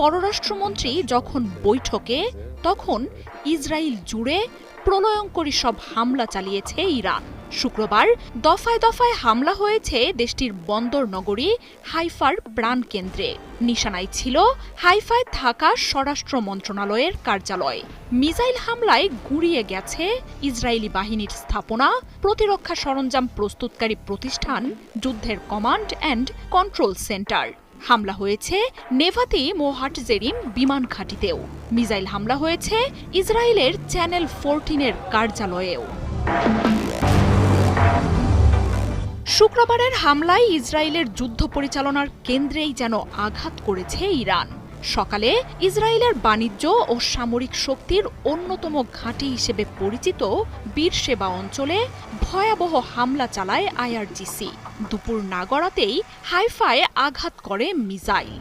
পররাষ্ট্রমন্ত্রী যখন বৈঠকে, তখন ইসরায়েল জুড়ে প্রলয়ঙ্করী সব হামলা চালিয়েছে ইরান। শুক্রবার দফায় দফায় হামলা হয়েছে দেশটির বন্দর নগরী হাইফার প্রাণকেন্দ্রে। নিশানায় ছিল হাইফায় থাকা স্বরাষ্ট্র মন্ত্রণালয়ের কার্যালয়। মিসাইল হামলায় গুঁড়িয়ে গেছে ইসরায়েলি বাহিনীর স্থাপনা, প্রতিরক্ষা সরঞ্জাম প্রস্তুতকারী প্রতিষ্ঠান, যুদ্ধের কমান্ড অ্যান্ড কন্ট্রোল সেন্টার। হামলা হয়েছে নেভাতিম ও হাটজেরিম বিমান ঘাঁটিতেও। মিসাইল হামলা হয়েছে ইসরায়েলের চ্যানেল 14-এর কার্যালয়েও। শুক্রবারের হামলায় ইসরায়েলের যুদ্ধ পরিচালনার কেন্দ্রেই যেন আঘাত করেছে ইরান। সকালে ইসরায়েলের বাণিজ্য ও সামরিক শক্তির অন্যতম ঘাঁটি হিসেবে পরিচিত বীরশেবা অঞ্চলে ভয়াবহ হামলা চালায় আইআরজিসি। দুপুর না গড়াতেই হাইফায় আঘাত করে মিসাইল।